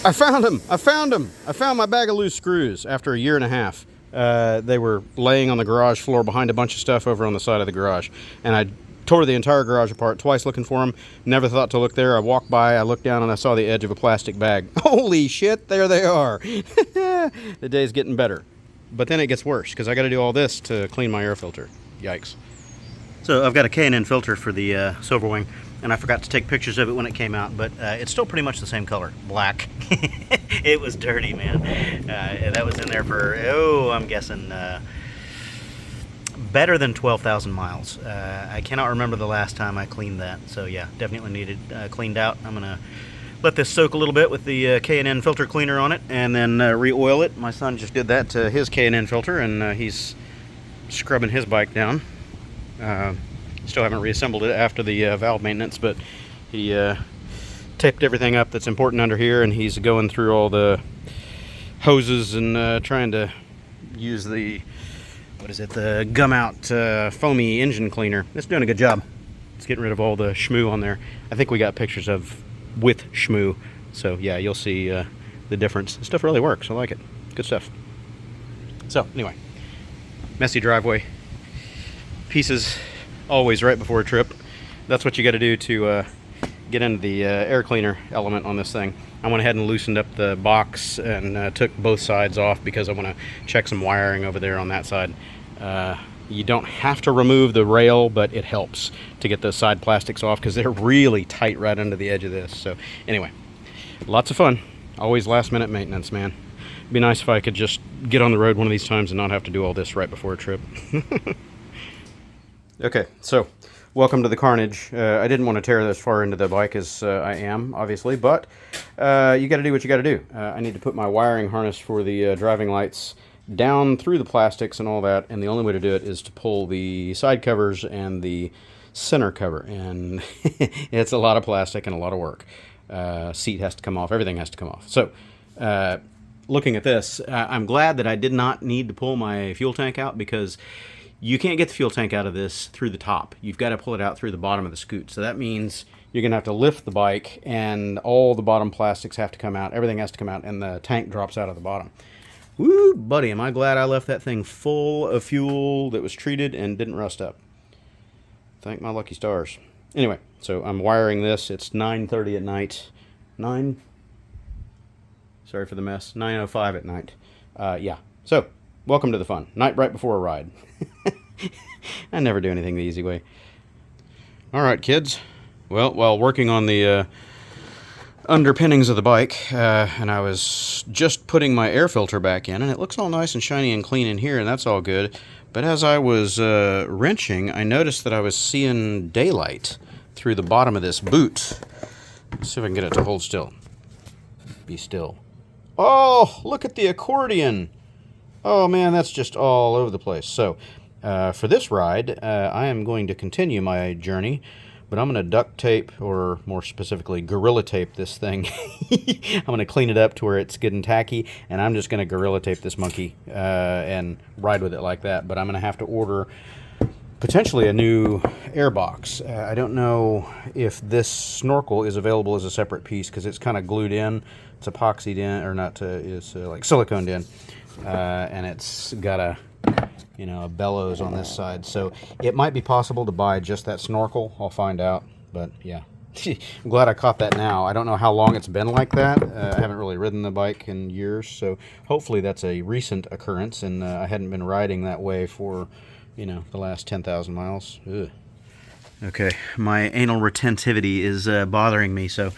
I found them! I found them! I found my bag of loose screws after a year and a half. They were laying on the garage floor behind a bunch of stuff over on the side of the garage. And I tore the entire garage apart twice looking for them. Never thought to look there. I walked by, I looked down, and I saw the edge of a plastic bag. Holy shit, there they are! The day's getting better. But then it gets worse, because I got to do all this to clean my air filter. Yikes. So I've got a K&N filter for the Silverwing, and I forgot to take pictures of it when it came out, but it's still pretty much the same color, black. It was dirty, man. That was in there for, I'm guessing, better than 12,000 miles. I cannot remember the last time I cleaned that, so yeah, definitely needed cleaned out. I'm going to let this soak a little bit with the K&N filter cleaner on it, and then re-oil it. My son just did that to his K&N filter, and he's scrubbing his bike down. Still haven't reassembled it after the valve maintenance, but he taped everything up that's important under here, and he's going through all the hoses and trying to use the, the gum out foamy engine cleaner. It's doing a good job. It's getting rid of all the schmoo on there. I think we got pictures of with schmoo, so yeah, you'll see the difference. The stuff really works. I like it. Good stuff. So anyway, messy driveway. Pieces always right before a trip. That's what you got to do to get into the air cleaner element on this thing. I went ahead and loosened up the box and took both sides off because I want to check some wiring over there on that side. You don't have to remove the rail, but it helps to get those side plastics off because they're really tight right under the edge of this. So anyway, lots of fun. Always last minute maintenance, man. It'd be nice if I could just get on the road one of these times and not have to do all this right before a trip. Okay, so welcome to the carnage. I didn't want to tear this far into the bike as I am, obviously, but you got to do what you got to do. I need to put my wiring harness for the driving lights down through the plastics and all that, and the only way to do it is to pull the side covers and the center cover, and it's a lot of plastic and a lot of work. Seat has to come off, everything has to come off. So looking at this, I'm glad that I did not need to pull my fuel tank out, because you can't get the fuel tank out of this through the top. You've got to pull it out through the bottom of the scoot. So that means you're going to have to lift the bike, and all the bottom plastics have to come out. Everything has to come out, and the tank drops out of the bottom. Woo, buddy, am I glad I left that thing full of fuel that was treated and didn't rust up. Thank my lucky stars. Anyway, so I'm wiring this. It's 9:30 at night. Sorry for the mess. 9:05 at night. Yeah, so welcome to the fun. Night right before a ride. I never do anything the easy way. All right, kids. Well, while working on the underpinnings of the bike, and I was just putting my air filter back in, and it looks all nice and shiny and clean in here, and that's all good. But as I was wrenching, I noticed that I was seeing daylight through the bottom of this boot. Let's see if I can get it to hold still. Be still. Oh, look at the accordion. Oh man, that's just all over the place. So for this ride, I am going to continue my journey, but I'm going to duct tape, or more specifically gorilla tape this thing. I'm going to clean it up to where it's good and tacky, and I'm just going to gorilla tape this monkey and ride with it like that. But I'm going to have to order potentially a new airbox. I don't know if this snorkel is available as a separate piece, because it's kind of glued in. It's epoxied in, or not, it's like siliconed in. And it's got a bellows on this side, so it might be possible to buy just that snorkel. I'll find out, but yeah. I'm glad I caught that now. I don't know how long it's been like that. I haven't really ridden the bike in years, so hopefully that's a recent occurrence, and I hadn't been riding that way for the last 10,000 miles. Ugh. Okay, my anal retentivity is bothering me, so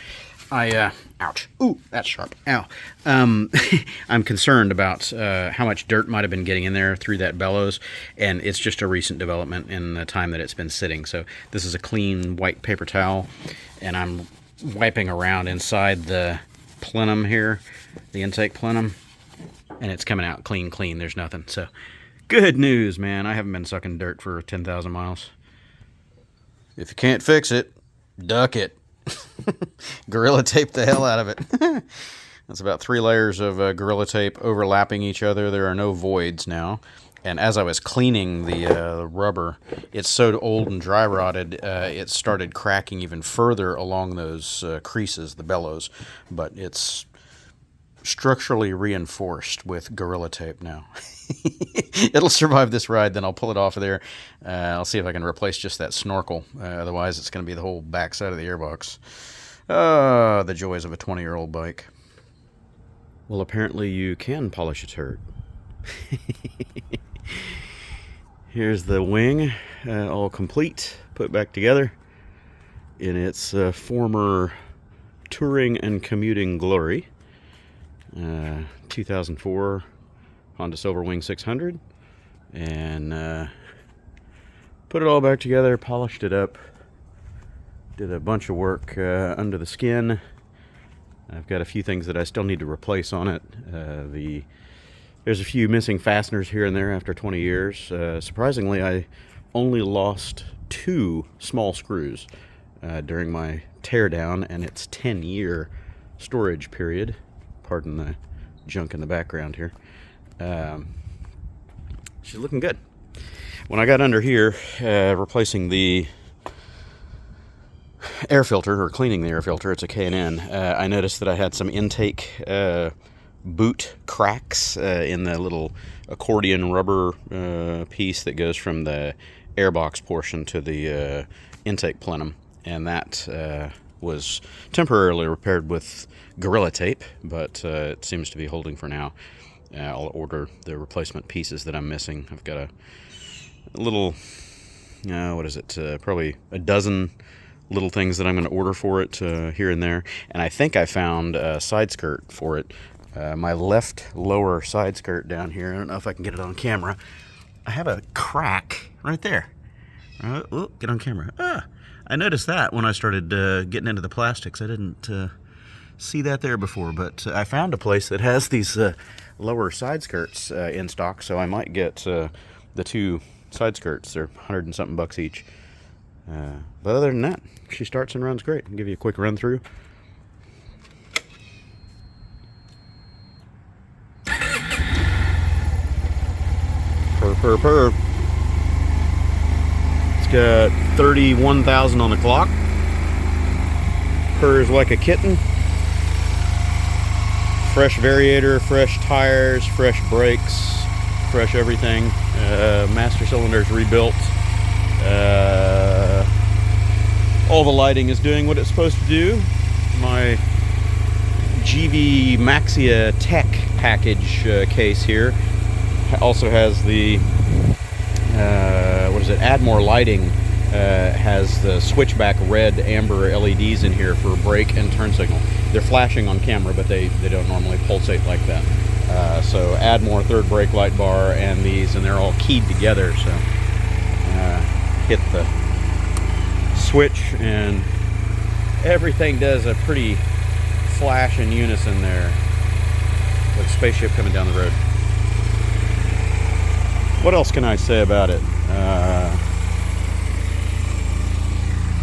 ouch. Ooh, that's sharp. Ow. I'm concerned about how much dirt might have been getting in there through that bellows, and it's just a recent development in the time that it's been sitting. So this is a clean white paper towel, and I'm wiping around inside the plenum here, the intake plenum, and it's coming out clean. There's nothing. So good news, man. I haven't been sucking dirt for 10,000 miles. If you can't fix it, duck it. Gorilla tape the hell out of it. That's about 3 layers of Gorilla Tape overlapping each other. There are no voids now. And as I was cleaning the rubber, it's so old and dry rotted, it started cracking even further along those creases, the bellows. But it's structurally reinforced with Gorilla Tape now. It'll survive this ride, then I'll pull it off of there. I'll see if I can replace just that snorkel. Otherwise, it's going to be the whole back side of the airbox. The joys of a 20-year-old bike. Well, apparently you can polish a turd. Here's the wing, all complete, put back together in its former touring and commuting glory. 2004 Honda Silverwing 600, and put it all back together, polished it up, did a bunch of work under the skin. I've got a few things that I still need to replace on it. There's a few missing fasteners here and there after 20 years. Surprisingly, I only lost 2 small screws during my teardown and its 10-year storage period. Pardon the junk in the background here. She's looking good. When I got under here, replacing the air filter, or cleaning the air filter, it's a K&N, I noticed that I had some intake boot cracks in the little accordion rubber piece that goes from the airbox portion to the intake plenum, and that was temporarily repaired with Gorilla Tape, but it seems to be holding for now. I'll order the replacement pieces that I'm missing. I've got a little, what is it, probably a dozen little things that I'm going to order for it here and there, and I think I found a side skirt for it. My left lower side skirt down here, I don't know if I can get it on camera. I have a crack right there. Oh, get on camera. I noticed that when I started getting into the plastics. I didn't see that there before, but I found a place that has these lower side skirts in stock, so I might get the 2 side skirts. They're 100 and something bucks each. But other than that, she starts and runs great. I'll give you a quick run through. Purr. It's got 31,000 on the clock. Purrs like a kitten. Fresh variator, fresh tires, fresh brakes, fresh everything. Master cylinders rebuilt. All the lighting is doing what it's supposed to do. My Givi Maxia Tech package case here also has the AdMore lighting. Has the switchback red amber LEDs in here for brake and turn signal. They're flashing on camera, but they don't normally pulsate like that. So AdMore third brake light bar and these, and they're all keyed together. So hit the switch and everything does a pretty flash in unison there. Like a spaceship coming down the road. What else can I say about it?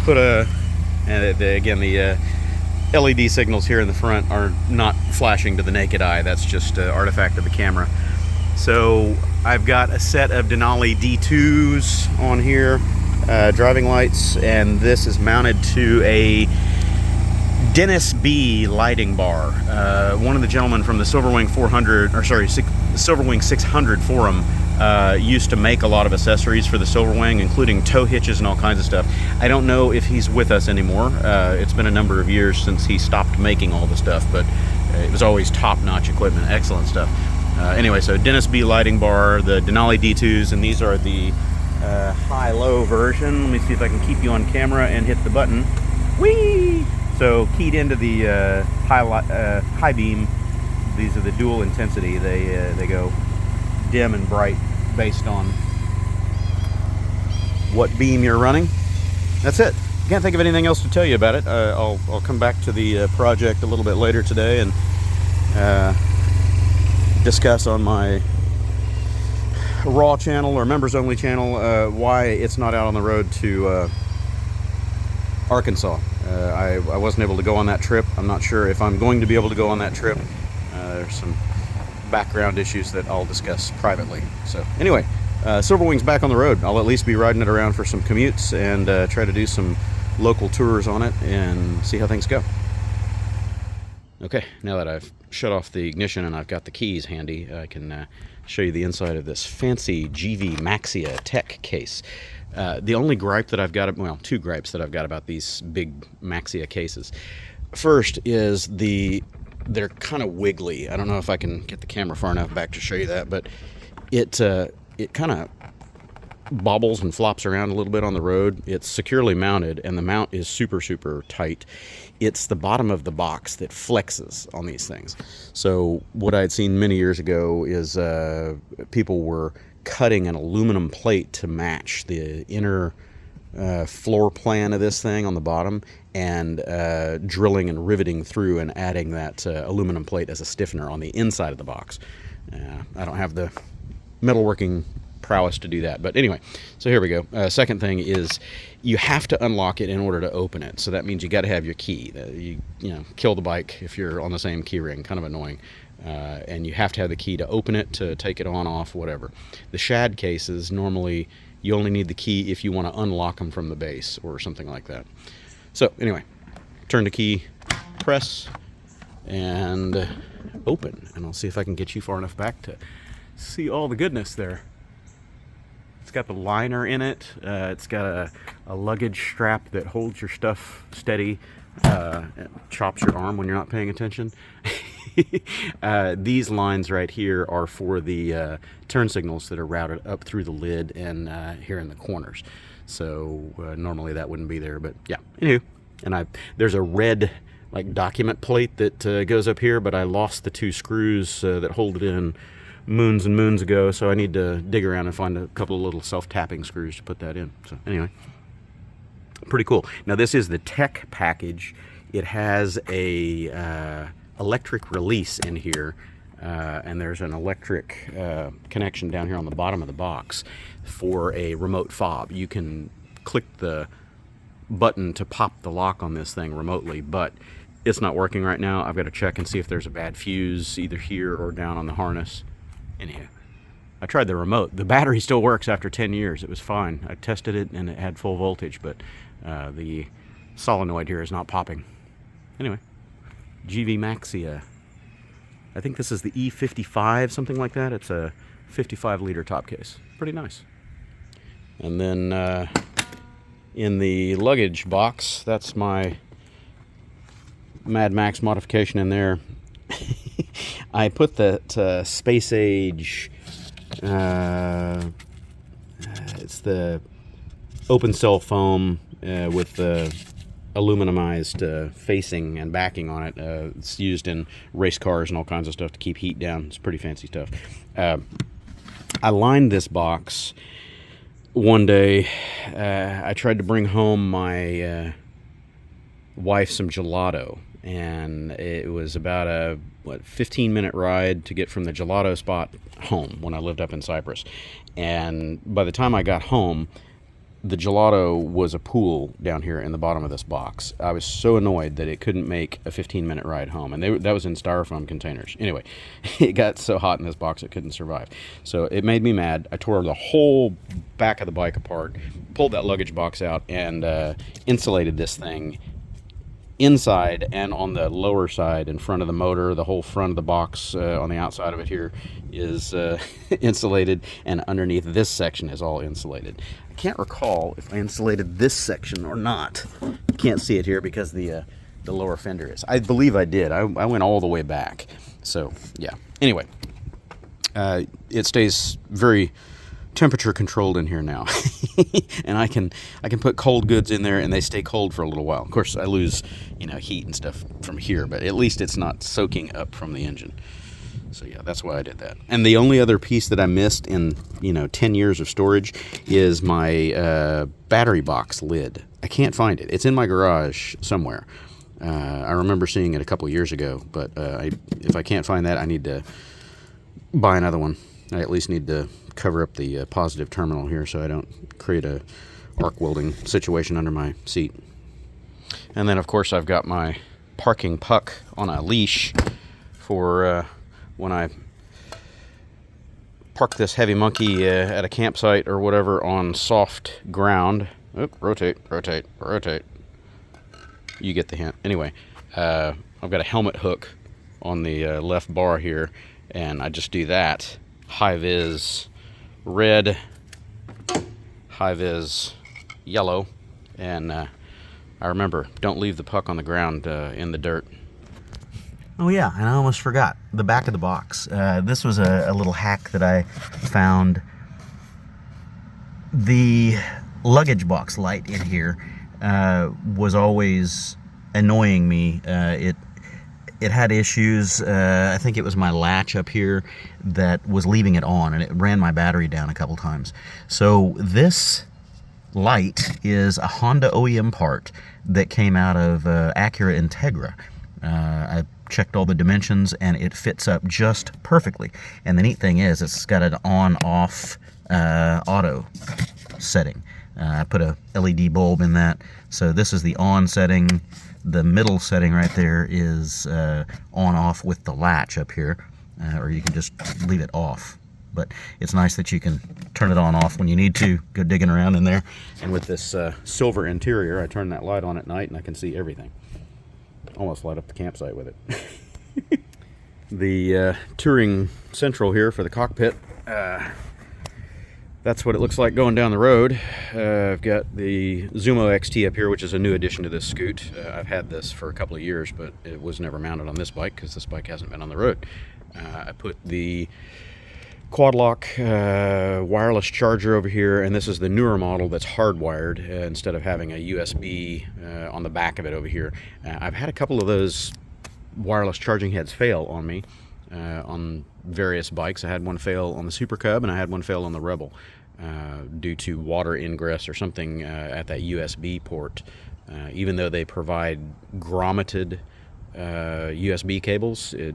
Again, the LED signals here in the front are not flashing to the naked eye. That's just an artifact of the camera. So I've got a set of Denali D2s on here, driving lights, and this is mounted to a Dennis B lighting bar. One of the gentlemen from the Silverwing 400, or sorry, Silverwing 600 forum used to make a lot of accessories for the Silverwing, including tow hitches and all kinds of stuff. I don't know if he's with us anymore. It's been a number of years since he stopped making all the stuff, but it was always top-notch equipment, excellent stuff. Anyway, so Dennis B lighting bar, the Denali D2s, and these are the high-low version. Let me see if I can keep you on camera and hit the button. Whee! So keyed into the high beam. These are the dual intensity. They go dim and bright based on what beam you're running. That's it. Can't think of anything else to tell you about it. I'll come back to the project a little bit later today and discuss on my Raw channel or members only channel why it's not out on the road to Arkansas. I wasn't able to go on that trip. I'm not sure if I'm going to be able to go on that trip. There's some background issues that I'll discuss privately. So anyway, Silverwing's back on the road. I'll at least be riding it around for some commutes and try to do some local tours on it and see how things go. Okay, now that I've shut off the ignition and I've got the keys handy, I can show you the inside of this fancy Givi Maxia Tech case. The only gripe that I've got, well, two gripes that I've got about these big Maxia cases. First is they're kind of wiggly. I don't know if I can get the camera far enough back to show you that, but it kind of bobbles and flops around a little bit on the road. It's securely mounted, and the mount is super tight. It's the bottom of the box that flexes on these things. So what I'd seen many years ago is people were cutting an aluminum plate to match the inner floor plan of this thing on the bottom, and drilling and riveting through and adding that aluminum plate as a stiffener on the inside of the box. I don't have the metalworking prowess to do that, but anyway, so here we go. Second thing is you have to unlock it in order to open it, so that means you got to have your key. You know, kill the bike if you're on the same key ring, kind of annoying. And you have to have the key to open it, to take it on, off, whatever. The shad cases, normally you only need the key if you want to unlock them from the base or something like that. So anyway, turn the key, press, and open, and I'll see if I can get you far enough back to see all the goodness there. It's got the liner in it. It's got a luggage strap that holds your stuff steady. It chops your arm when you're not paying attention. These lines right here are for the turn signals that are routed up through the lid and here in the corners. So normally that wouldn't be there, but yeah. Anywho, and there's a red like document plate that goes up here, but I lost the two screws that hold it in moons and moons ago, so I need to dig around and find a couple of little self-tapping screws to put that in. So anyway, pretty cool. Now this is the Tech package. It has a electric release in here, and there's an electric connection down here on the bottom of the box for a remote fob. You can click the button to pop the lock on this thing remotely, but it's not working right now. I've got to check and see if there's a bad fuse either here or down on the harness. Anyhow, I tried the remote. The battery still works after 10 years. It was fine. I tested it and it had full voltage, but the solenoid here is not popping. Anyway, Givi Maxia. I think this is the E55, something like that. It's a 55-liter top case. Pretty nice. And then in the luggage box, that's my Mad Max modification in there. I put that Space Age, it's the open cell foam with the aluminumized facing and backing on it. It's used in race cars and all kinds of stuff to keep heat down. It's pretty fancy stuff. I lined this box one day. I tried to bring home my wife some gelato, and it was about a 15-minute ride to get from the gelato spot home when I lived up in Cyprus. And by the time I got home, the gelato was a pool down here in the bottom of this box. I was so annoyed that it couldn't make a 15-minute ride home, and that was in styrofoam containers. Anyway, it got so hot in this box it couldn't survive. So it made me mad. I tore the whole back of the bike apart, pulled that luggage box out, and insulated this thing inside and on the lower side in front of the motor. The whole front of the box on the outside of it here is insulated, and underneath this section is all insulated. I can't recall if I insulated this section or not. You can't see it here because the lower fender is. I believe I did. I went all the way back. So yeah. Anyway, it stays very temperature controlled in here now. And I can put cold goods in there and they stay cold for a little while. Of course I lose heat and stuff from here, but at least it's not soaking up from the engine. So yeah, that's why I did that. And the only other piece that I missed in 10 years of storage is my battery box lid. I can't find it. It's in my garage somewhere. I remember seeing it a couple years ago, but if I can't find that, I need to buy another one. I at least need to cover up the positive terminal here so I don't create a arc welding situation under my seat. And then of course I've got my parking puck on a leash for when I park this heavy monkey at a campsite or whatever on soft ground. Oop, rotate. You get the hint. Anyway, I've got a helmet hook on the left bar here, and I just do that. High-vis red, high-vis yellow, and I remember, don't leave the puck on the ground in the dirt. Oh yeah, and I almost forgot, the back of the box. This was a little hack that I found. The luggage box light in here was always annoying me. It had issues. I think it was my latch up here that was leaving it on, and it ran my battery down a couple times. So this light is a Honda OEM part that came out of Acura Integra. I checked all the dimensions, and it fits up just perfectly. And the neat thing is, it's got an on-off auto setting. I put a LED bulb in that, so this is the on setting. The middle setting right there is on-off with the latch up here, or you can just leave it off. But it's nice that you can turn it on-off when you need to go digging around in there. And with this silver interior, I turn that light on at night and I can see everything. Almost light up the campsite with it. The touring central here for the cockpit. That's what it looks like going down the road. I've got the Zumo XT up here, which is a new addition to this scoot. I've had this for a couple of years, but it was never mounted on this bike because this bike hasn't been on the road. I put the quad lock wireless charger over here, and this is the newer model that's hardwired instead of having a USB on the back of it over here. I've had a couple of those wireless charging heads fail on me on various bikes. I had one fail on the Super Cub, and I had one fail on the Rebel due to water ingress or something at that USB port. Even though they provide grommeted USB cables, I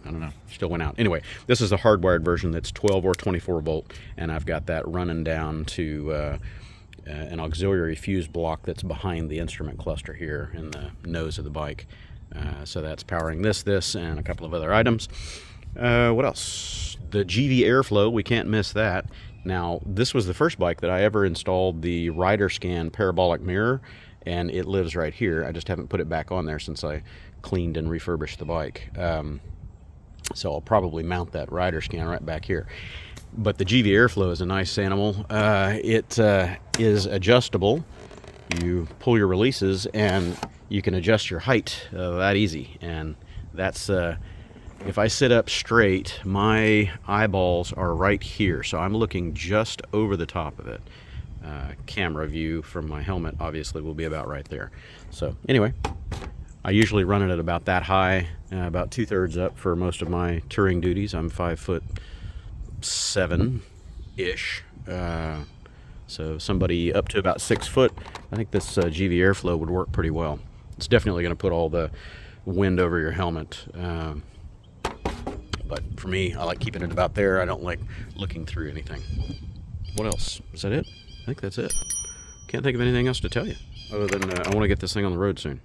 don't know, still went out. Anyway, this is the hardwired version that's 12 or 24 volt, and I've got that running down to an auxiliary fuse block that's behind the instrument cluster here in the nose of the bike. So that's powering this, and a couple of other items. What else? The Givi Airflow, we can't miss that. Now, this was the first bike that I ever installed the rider scan parabolic mirror, and it lives right here. I just haven't put it back on there since I cleaned and refurbished the bike. So I'll probably mount that rider scan right back here. But the Givi Airflow is a nice animal. It is adjustable. You pull your releases and you can adjust your height that easy. And that's if I sit up straight, my eyeballs are right here, so I'm looking just over the top of it. Camera view from my helmet obviously will be about right there. So anyway, I usually run it at about that high, about 2/3 up for most of my touring duties. I'm 5'7" so somebody up to about 6 foot, I think this Givi Airflow would work pretty well. It's definitely going to put all the wind over your helmet. But for me, I like keeping it about there. I don't like looking through anything. What else? Is that it? I think that's it. Can't think of anything else to tell you other than I want to get this thing on the road soon.